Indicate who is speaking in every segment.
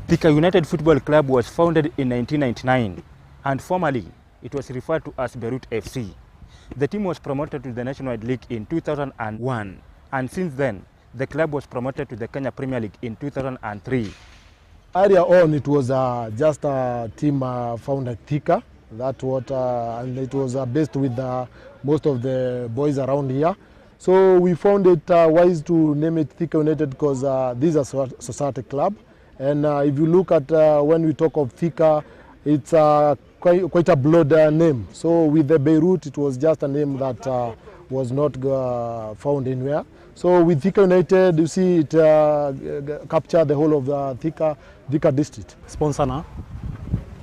Speaker 1: Thika United Football Club was founded in 1999 and formerly it was referred to as Beirut FC. The team was promoted to the National League in 2001 and since then the club was promoted to the Kenya Premier League in 2003.
Speaker 2: Earlier on it was just a team found at Thika. That's what, and it was based with most of the boys around here. So we found it wise to name it Thika United because this is a society club. And if you look at when we talk of Thika, it's quite a broad name. So with the Beirut, it was just a name that was not found anywhere. So with Thika United, you see it captured the whole of the Thika district.
Speaker 3: Sponsor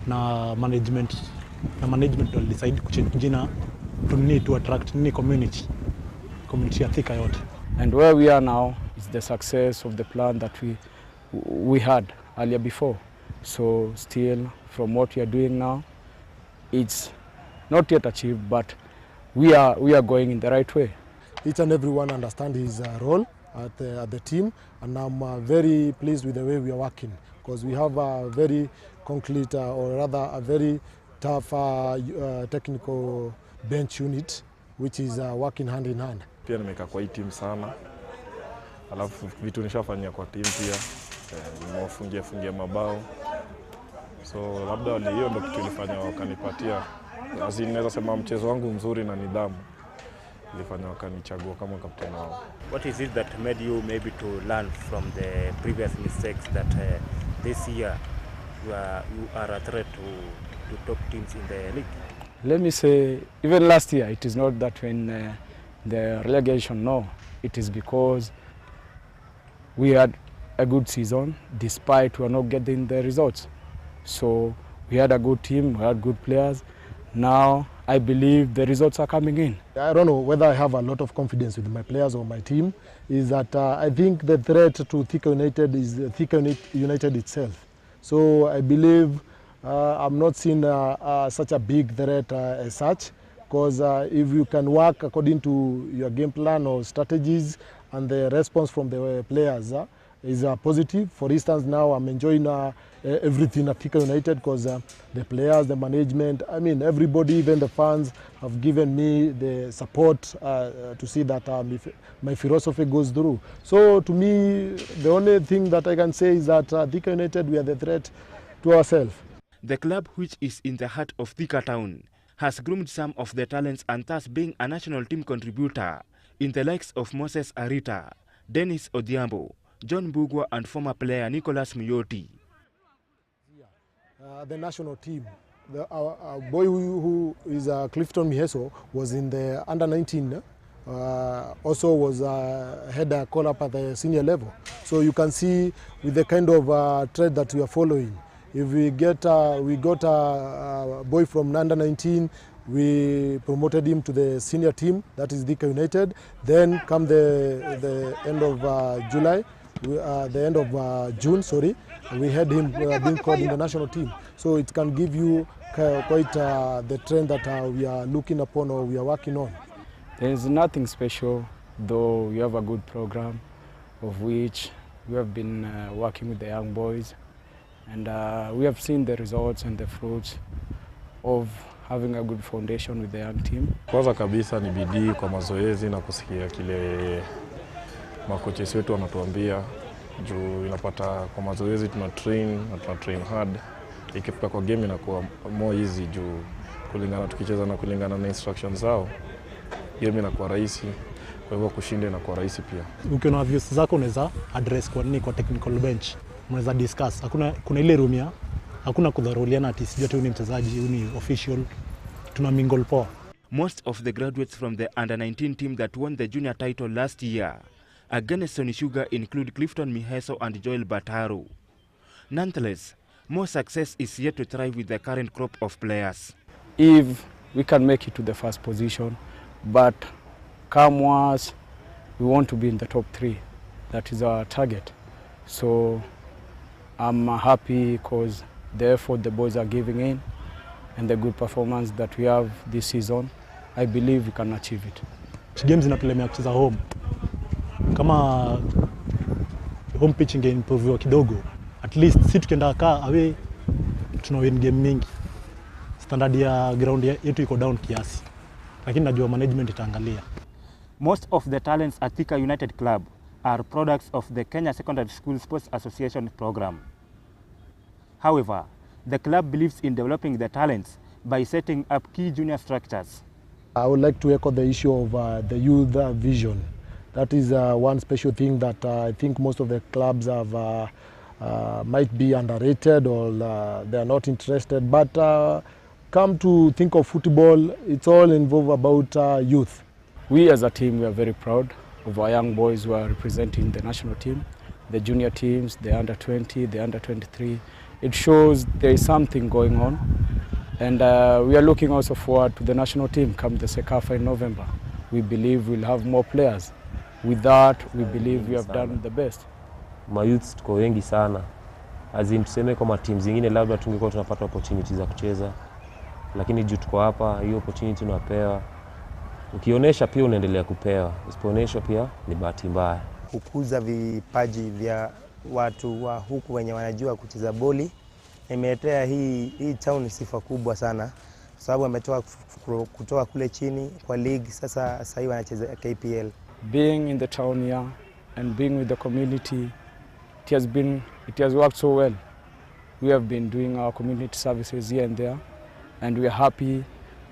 Speaker 3: na management will decide kuchange jina to attract community ya Thika yote.
Speaker 4: And where we are now is the success of the plan that we had earlier before. So still from what we are doing now, it's not yet achieved, but we are going in the right way.
Speaker 2: Each and everyone understands his role at the team, and I'm very pleased with the way we are working because we have a very concrete or rather a very tough technical bench unit which is working hand in hand.
Speaker 5: Pia nimekaa kwa hii team sana. Alafu vitu nishafanyia kwa team pia. Nimewafungia mabao. So labda hiyo ndio kitu ilifanya wakanipatia. Lazima naweza sema mchezo wangu mzuri na nidhamu. Ilifanya wakanichagua kama kapteni wao.
Speaker 1: What is it that made you maybe to learn from the previous mistakes that this year you are a threat to top teams in the league?
Speaker 4: Let me say, even last year, it is not that when the relegation, no. It is because we had a good season, despite we are not getting the results. So we had a good team, we had good players. Now I believe the results are coming in.
Speaker 2: I don't know whether I have a lot of confidence with my players or my team, is that I think the threat to Thika United is Thika United itself. So I believe I'm not seeing such a big threat as such, because if you can work according to your game plan or strategies and the response from the players is positive. For instance, now I'm enjoying everything at Thika United because the players, the management, I mean everybody, even the fans have given me the support to see that my philosophy goes through. So to me, the only thing that I can say is that Thika United, we are the threat to ourselves.
Speaker 1: The club, which is in the heart of Thika town, has groomed some of the talents and thus being a national team contributor in the likes of Moses Arita, Dennis Odhiambo, John Bugwa and former player Nicholas Muyoti.
Speaker 2: The national team, our boy who is Clifton Miheso was in the under-19, also was had a call-up at the senior level. So you can see with the kind of trend that we are following, if we got a boy from under-19, we promoted him to the senior team, that is Thika United. Then come the end of July, the end of June, sorry, we had him being called in the national team. So it can give you quite the trend that we are looking upon or we are working on.
Speaker 4: There is nothing special, though we have a good program of which we have been working with the young boys. And we have seen the results and the fruits of having a good foundation with the young team.
Speaker 5: Kwanza kabisa ni bidii kwa mazoezi na kusikia kile makocha wetu wanatuambia. Juu inapata kwa mazoezi tuna train hard. Ikifika kwa game inakuwa more easy juu kulingana tukicheza na kulingana na instructions zao. Game inakuwa rahisi. Kwa hivyo kushinda inakuwa rahisi pia.
Speaker 3: Ukiona views zako unaweza address kwa nini kwa technical bench. Mnaweza discuss. Kuna ile room ya hakuna kudharuliana ati sijui tu ni mchezaji, ni official. Tuna mingle poa.
Speaker 1: Most of the graduates from the under-19 team that won the junior title last year against Sony Sugar include Clifton Miheso and Joel Bataru. Nonetheless, more success is yet to thrive with the current crop of players.
Speaker 4: If we can make it to the first position, but come once, we want to be in the top 3. That is our target. So I'm happy because the effort the boys are giving in and the good performance that we have this season, I believe we can achieve it.
Speaker 3: Games zinatulemea kucheza home. Kama home pitch ingeimprove kidogo, at at least si tukienda kaa away tuna win game mingi. Standard ya ground yetu iko down kiasi, lakini najua management itaangalia.
Speaker 1: Most of the talents at Thika United Club are products of the Kenya Secondary School Sports Association program. However, the club believes in developing the talents by setting up key junior structures.
Speaker 2: I would like to echo the issue of the youth vision. That is one special thing that I think most of the clubs have might be underrated or they are not interested. But come to think of football, it's all involved about youth.
Speaker 4: We as a team, we are very proud of our young boys who are representing the national team, the junior teams, the under 20, the under 23. It shows there is something going on, and we are looking also forward to the national team come the Sekafa in November. We believe we'll have more players. With that, we believe we have done the best.
Speaker 6: Mayouths tuko wengi sana. Azin tuseme kama teams zingine labda tungekuwa tunapata opportunity za kucheza. Lakini juu tuko hapa, hiyo opportunity tunapewa. Ukionyesha pia unaendelea kupewa. Usipoonyesha pia ni bahati mbaya.
Speaker 7: Kukuza vipaji vya watu wa huku wenye wanajua kucheza boli. Imeletea hii town sifa kubwa sana. Kwa sababu wametoa kutoka kule chini kwa league, sasa hivi wanacheza KPL.
Speaker 4: Being in the town here and being with the community, it has worked so well. We have been doing our community services here and there, and we are happy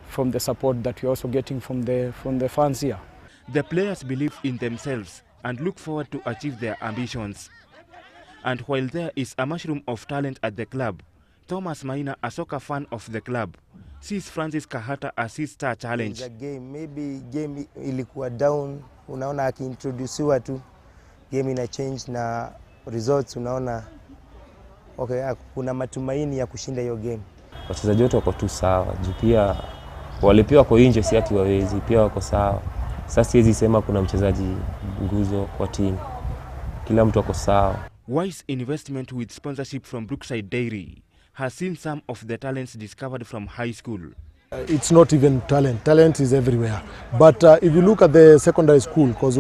Speaker 4: from the support that we are also getting from the fans here.
Speaker 1: The players believe in themselves and look forward to achieve their ambitions. And while there is a mushroom of talent at the club, Thomas Maina, a soccer fan of the club, sees Francis Kahata as his star challenge.
Speaker 7: Maybe game ilikuwa down, unaona akiintroduciwa tu game ina change na results, unaona okay, kuna matumaini ya kushinda hiyo game.
Speaker 6: Wachezaji wote wako tu sawa. Juu pia wale pia wako nje, si ati wawezi, pia wako sawa. Sasa siwezi sema kuna mchezaji nguzo kwa timu. Kila mtu wako sawa.
Speaker 1: Wise investment with sponsorship from Brookside Dairy has seen some of the talents discovered from high school.
Speaker 2: It's not even talent. Talent is everywhere. But if you look at the secondary school, because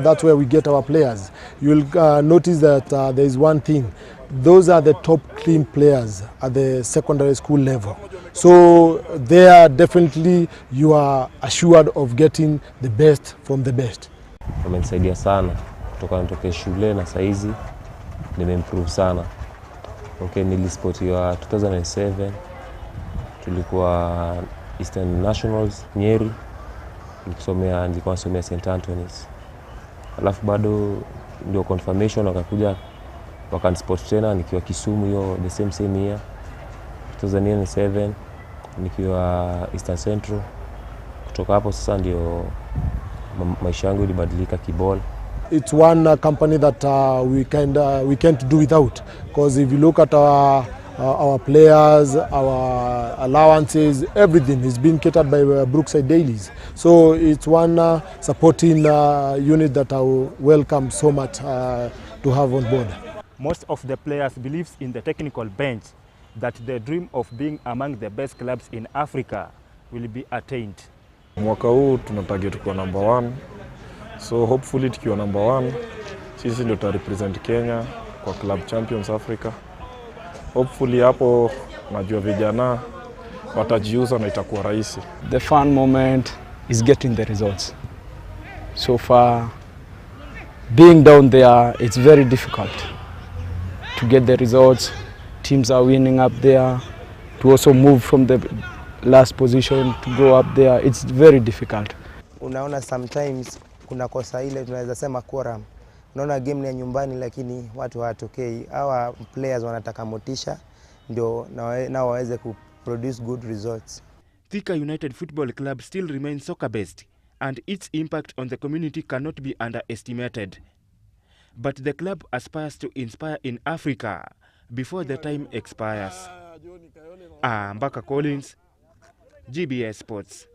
Speaker 2: that's where we get our players, you'll notice that there is one thing. Those are the top clean players at the secondary school level. So there definitely you are assured of getting the best from the best.
Speaker 6: Wamenisaidia sana kutoka nitoke shule na saizi nimeimprove sana. Okay, nilisportiwa 2007. Tulikuwa Eastern Nationals Nyeri. Nilikuwa nasomea St. Anthony's. Alafu bado ndio confirmation wakakuja wakansport tena nikiwa Kisumu hiyo the same year 2007 nikiwa Eastern Central. Kutoka hapo sasa ndio maisha yangu ilibadilika kibol.
Speaker 2: It's one company that we can't do without, because if you look at our players, our allowances, everything is being catered by Brookside Dailies. So it's one supporting unit that I welcome so much to have on board.
Speaker 1: Most of the players believe in the technical bench that the dream of being among the best clubs in Africa will be attained.
Speaker 5: Mwaka huu tunatarget kuwa number 1. So hopefully tukiwa number 1, sisi ndio tutarepresent Kenya kwa Club Champions Africa. Hopefully hapo najua vijana watajiuza na itakuwa rahisi.
Speaker 4: The fun moment is getting the results. So far, being down there, it's very difficult to get the results. Teams are winning up there. To also move from the last position to go up there, it's very difficult.
Speaker 7: Unaona sometimes kuna kosa ile tunaweza sema quorum. Unaona game ni ya nyumbani lakini watu hawatokei. Hawa players wanataka motisha ndio na waweze ku produce good results.
Speaker 1: Thika United Football Club still remains soccer based, and its impact on the community cannot be underestimated. But the club aspires to inspire in Africa before the time expires. Mbaka Collins, GBS Sports.